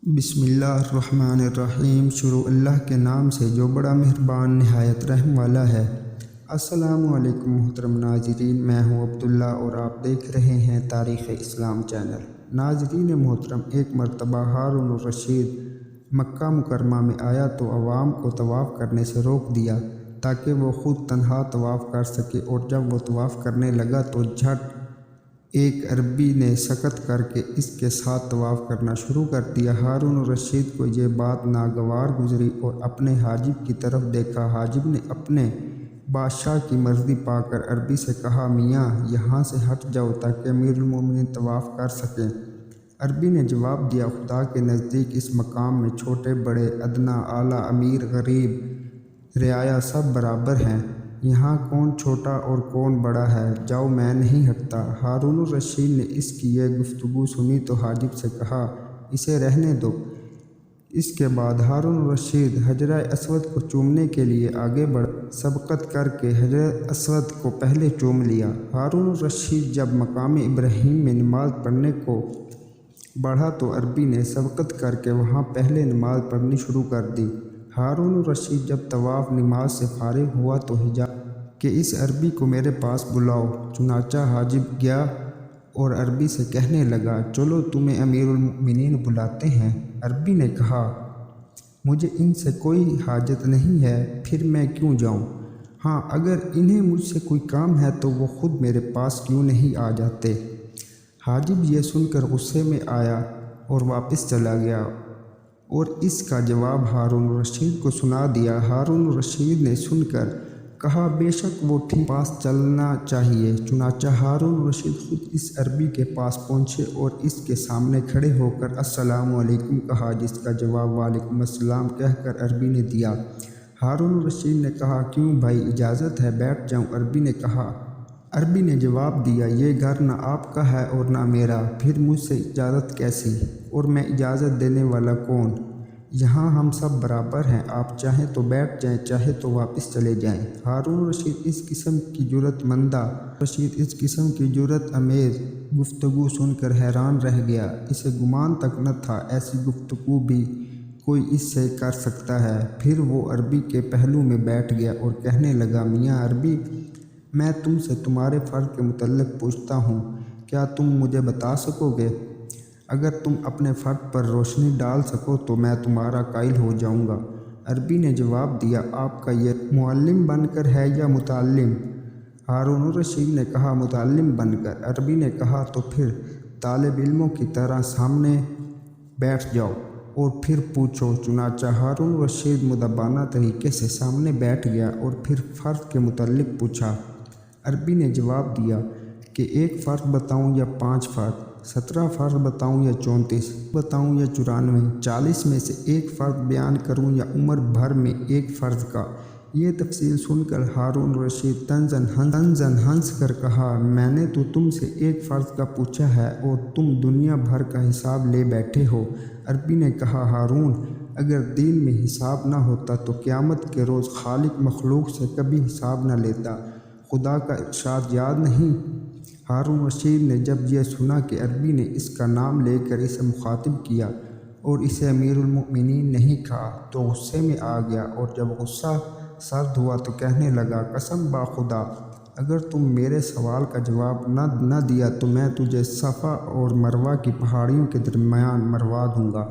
بسم اللہ الرحمن الرحیم۔ شروع اللہ کے نام سے جو بڑا مہربان نہایت رحم والا ہے۔ السلام علیکم محترم ناظرین، میں ہوں عبداللہ اور آپ دیکھ رہے ہیں تاریخ اسلام چینل۔ ناظرین محترم، ایک مرتبہ ہارون الرشید مکہ مکرمہ میں آیا تو عوام کو طواف کرنے سے روک دیا تاکہ وہ خود تنہا طواف کر سکے، اور جب وہ طواف کرنے لگا تو جھٹ ایک عربی نے سکت کر کے اس کے ساتھ طواف کرنا شروع کر دیا۔ ہارون الرشید کو یہ بات ناگوار گزری اور اپنے حاجب کی طرف دیکھا۔ حاجب نے اپنے بادشاہ کی مرضی پا کر عربی سے کہا، میاں یہاں سے ہٹ جاؤ تاکہ امیر المومنین طواف کر سکیں۔ عربی نے جواب دیا، خدا کے نزدیک اس مقام میں چھوٹے بڑے، ادنا اعلیٰ، امیر غریب، رعایا سب برابر ہیں۔ یہاں کون چھوٹا اور کون بڑا ہے؟ جاؤ، میں نہیں ہٹتا۔ ہارون الرشید نے اس کی یہ گفتگو سنی تو حاجب سے کہا، اسے رہنے دو۔ اس کے بعد ہارون الرشید حجرہ اسود کو چومنے کے لیے آگے بڑھا، سبقت کر کے حجرہ اسود کو پہلے چوم لیا۔ ہارون الرشید جب مقام ابراہیم میں نماز پڑھنے کو بڑھا تو عربی نے سبقت کر کے وہاں پہلے نماز پڑھنی شروع کر دی۔ ہارون الرشید جب طواف نماز سے فارغ ہوا تو حجاب کہ اس عربی کو میرے پاس بلاؤ۔ چنانچہ حاجب گیا اور عربی سے کہنے لگا، چلو تمہیں امیر المومنین بلاتے ہیں۔ عربی نے کہا، مجھے ان سے کوئی حاجت نہیں ہے، پھر میں کیوں جاؤں؟ ہاں، اگر انہیں مجھ سے کوئی کام ہے تو وہ خود میرے پاس کیوں نہیں آ جاتے؟ حاجب یہ سن کر غصے میں آیا اور واپس چلا گیا اور اس کا جواب ہارون الرشید کو سنا دیا۔ ہارون الرشید نے سن کر کہا، بے شک وہ ٹھیک پاس چلنا چاہیے۔ چنانچہ ہارون الرشید خود اس عربی کے پاس پہنچے اور اس کے سامنے کھڑے ہو کر السلام علیکم کہا، جس کا جواب وعلیکم السلام کہہ کر عربی نے دیا۔ ہارون الرشید نے کہا، کیوں بھائی، اجازت ہے بیٹھ جاؤں؟ عربی نے جواب دیا، یہ گھر نہ آپ کا ہے اور نہ میرا، پھر مجھ سے اجازت کیسی؟ اور میں اجازت دینے والا کون؟ یہاں ہم سب برابر ہیں، آپ چاہیں تو بیٹھ جائیں، چاہے تو واپس چلے جائیں۔ ہارون الرشید اس قسم کی جرأت آمیز گفتگو سن کر حیران رہ گیا۔ اسے گمان تک نہ تھا ایسی گفتگو بھی کوئی اس سے کر سکتا ہے۔ پھر وہ عربی کے پہلو میں بیٹھ گیا اور کہنے لگا، میاں عربی، میں تم سے تمہارے فرض کے متعلق پوچھتا ہوں، کیا تم مجھے بتا سکو گے؟ اگر تم اپنے فرض پر روشنی ڈال سکو تو میں تمہارا قائل ہو جاؤں گا۔ عربی نے جواب دیا، آپ کا یہ معلم بن کر ہے یا متعلم؟ ہارون الرشید نے کہا، متعلم بن کر۔ عربی نے کہا، تو پھر طالب علموں کی طرح سامنے بیٹھ جاؤ اور پھر پوچھو۔ چنانچہ ہارون الرشید مؤدبانہ طریقے سے سامنے بیٹھ گیا اور پھر فرض کے متعلق پوچھا۔ عربی نے جواب دیا کہ 1 فرض بتاؤں یا 5 فرض، 17 فرض بتاؤں یا 34 بتاؤں یا 94، 40 میں سے 1 فرض بیان کروں یا عمر بھر میں 1 فرض کا؟ یہ تفصیل سن کر ہارون الرشید طنزاً ہنس کر کہا، میں نے تو تم سے 1 فرض کا پوچھا ہے اور تم دنیا بھر کا حساب لے بیٹھے ہو۔ عربی نے کہا، ہارون، اگر دین میں حساب نہ ہوتا تو قیامت کے روز خالق مخلوق سے کبھی حساب نہ لیتا۔ خدا کا ارشاد یاد نہیں؟ ہارون الرشید نے جب یہ سنا کہ عربی نے اس کا نام لے کر اسے مخاطب کیا اور اسے امیر المومنین نہیں کہا تو غصے میں آ گیا، اور جب غصہ سرد ہوا تو کہنے لگا، قسم با خدا، اگر تم میرے سوال کا جواب نہ دیا تو میں تجھے صفا اور مروہ کی پہاڑیوں کے درمیان مروا دوں گا۔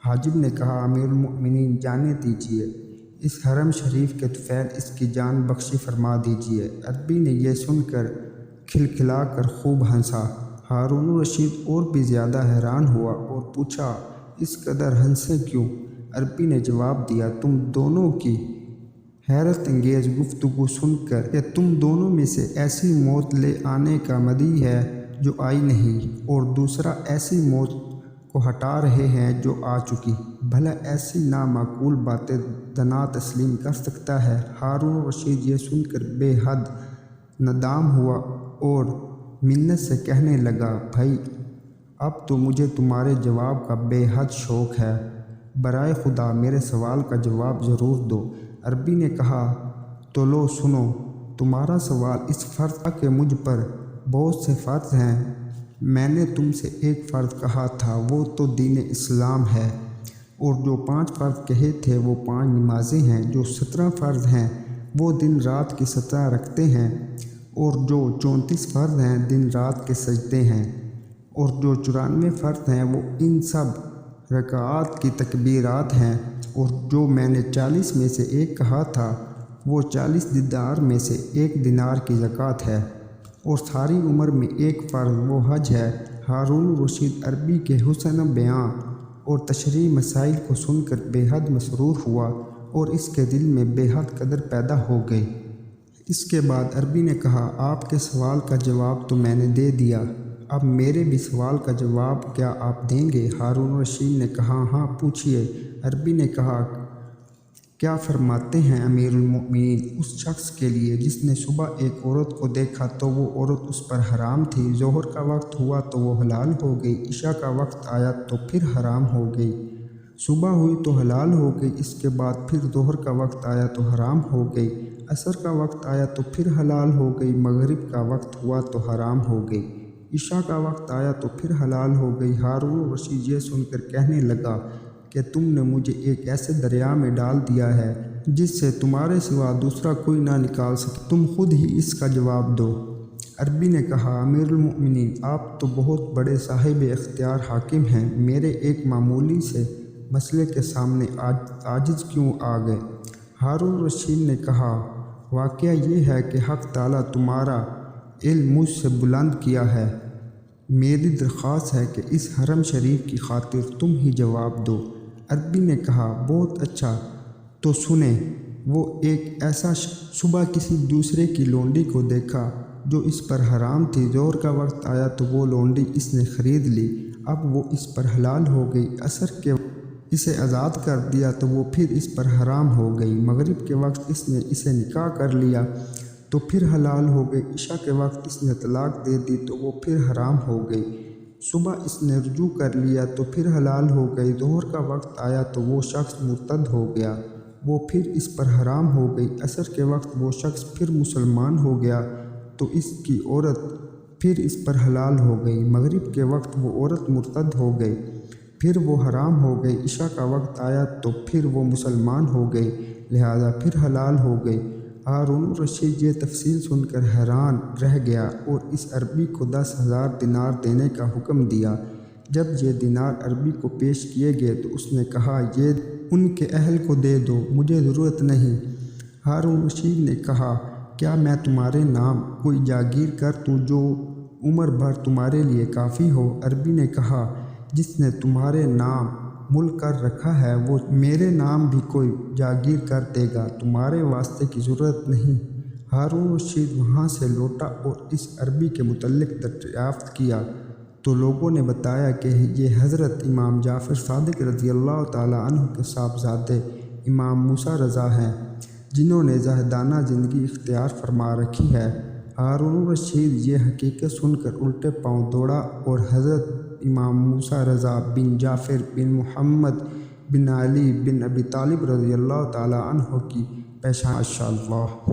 حاجب نے کہا، امیر المومنین جانے دیجیے، اس حرم شریف کے طفیل اس کی جان بخشی فرما دیجیے۔ عربی نے یہ سن کر کھلکھلا کر خوب ہنسا۔ ہارون الرشید اور بھی زیادہ حیران ہوا اور پوچھا، اس قدر ہنسے کیوں؟ عربی نے جواب دیا، تم دونوں کی حیرت انگیز گفتگو سن کر کہ تم دونوں میں سے ایسی موت لے آنے کا مدعی ہے جو آئی نہیں، اور دوسرا ایسی موت کو ہٹا رہے ہیں جو آ چکی، بھلا ایسی نامعقول باتیں دنا تسلیم کر سکتا ہے؟ ہارون الرشید یہ سن کر بے حد نادام ہوا اور منت سے کہنے لگا، بھائی، اب تو مجھے تمہارے جواب کا بے حد شوق ہے، برائے خدا میرے سوال کا جواب ضرور دو۔ عربی نے کہا، تو لو سنو، تمہارا سوال اس فرض کا کہ مجھ پر بہت سے فرض ہیں میں نے تم سے ایک فرض کہا تھا، وہ تو دین اسلام ہے، اور جو 5 فرض کہے تھے وہ 5 نمازیں ہیں۔ جو 17 فرض ہیں وہ دن رات کی 17 رکھتے ہیں، اور جو 34 فرض ہیں دن رات کے سجدے ہیں، اور جو 94 فرض ہیں وہ ان سب رکعات کی تکبیرات ہیں، اور جو میں نے 40 میں سے ایک کہا تھا وہ 40 دینار میں سے 1 دینار کی زکوٰۃ ہے، اور ساری عمر میں ایک فرض وہ حج ہے۔ ہارون الرشید عربی کے حسن بیاں اور تشریح مسائل کو سن کر بے حد مسرور ہوا، اور اس کے دل میں بے حد قدر پیدا ہو گئی۔ اس کے بعد عربی نے کہا، آپ کے سوال کا جواب تو میں نے دے دیا، اب میرے بھی سوال کا جواب کیا آپ دیں گے؟ ہارون الرشید نے کہا، ہاں پوچھیے۔ عربی نے کہا، کیا فرماتے ہیں امیر المؤمنین اس شخص کے لیے جس نے صبح ایک عورت کو دیکھا تو وہ عورت اس پر حرام تھی، ظہر کا وقت ہوا تو وہ حلال ہو گئی، عشاء کا وقت آیا تو پھر حرام ہو گئی، صبح ہوئی تو حلال ہو گئی، اس کے بعد پھر ظہر کا وقت آیا تو حرام ہو گئی، عصر کا وقت آیا تو پھر حلال ہو گئی، مغرب کا وقت ہوا تو حرام ہو گئی، عشاء کا وقت آیا تو پھر حلال ہو گئی۔ ہارون الرشید یہ سن کر کہنے لگا کہ تم نے مجھے ایک ایسے دریا میں ڈال دیا ہے جس سے تمہارے سوا دوسرا کوئی نہ نکال سکے، تم خود ہی اس کا جواب دو۔ عربی نے کہا، امیر المؤمنین آپ تو بہت بڑے صاحب اختیار حاکم ہیں، میرے ایک معمولی سے مسئلے کے سامنے عاجز کیوں آ گئے؟ ہارون الرشید نے کہا، واقعہ یہ ہے کہ حق تعالیٰ تمہارا علم مجھ سے بلند کیا ہے، میری درخواست ہے کہ اس حرم شریف کی خاطر تم ہی جواب دو۔ عربی نے کہا، بہت اچھا، تو سنیں۔ وہ ایک ایسا صبح کسی دوسرے کی لونڈی کو دیکھا جو اس پر حرام تھی، ظہر کا وقت آیا تو وہ لونڈی اس نے خرید لی، اب وہ اس پر حلال ہو گئی، عصر کے اسے آزاد کر دیا تو وہ پھر اس پر حرام ہو گئی، مغرب کے وقت اس نے اسے نکاح کر لیا تو پھر حلال ہو گئی، عشاء کے وقت اس نے طلاق دے دی تو وہ پھر حرام ہو گئی، صبح اس نے رجوع کر لیا تو پھر حلال ہو گئی، ظہر کا وقت آیا تو وہ شخص مرتد ہو گیا، وہ پھر اس پر حرام ہو گئی، عصر کے وقت وہ شخص پھر مسلمان ہو گیا تو اس کی عورت پھر اس پر حلال ہو گئی، مغرب کے وقت وہ عورت مرتد ہو گئی، پھر وہ حرام ہو گئی، عشاء کا وقت آیا تو پھر وہ مسلمان ہو گئی، لہذا پھر حلال ہو گئی۔ ہارون الرشید یہ تفصیل سن کر حیران رہ گیا اور اس عربی کو 10,000 دینار دینے کا حکم دیا۔ جب یہ دینار عربی کو پیش کیے گئے تو اس نے کہا، یہ ان کے اہل کو دے دو، مجھے ضرورت نہیں۔ ہارون الرشید نے کہا، کیا میں تمہارے نام کوئی جاگیر کر دوں جو عمر بھر تمہارے لیے کافی ہو؟ عربی نے کہا، جس نے تمہارے نام ملک کر رکھا ہے وہ میرے نام بھی کوئی جاگیر کر دے گا، تمہارے واسطے کی ضرورت نہیں۔ ہارون الرشید وہاں سے لوٹا اور اس عربی کے متعلق دریافت کیا تو لوگوں نے بتایا کہ یہ حضرت امام جعفر صادق رضی اللہ تعالیٰ عنہ کے صاحبزادے امام موسیٰ رضا ہیں، جنہوں نے زاہدانہ زندگی اختیار فرما رکھی ہے۔ ہارون الرشید یہ حقیقت سن کر الٹے پاؤں دوڑا اور حضرت امام موسیٰ رضا بن جعفر بن محمد بن علی بن ابی طالب رضی اللہ تعالیٰ عنہ کی پیشانی ماشاء اللہ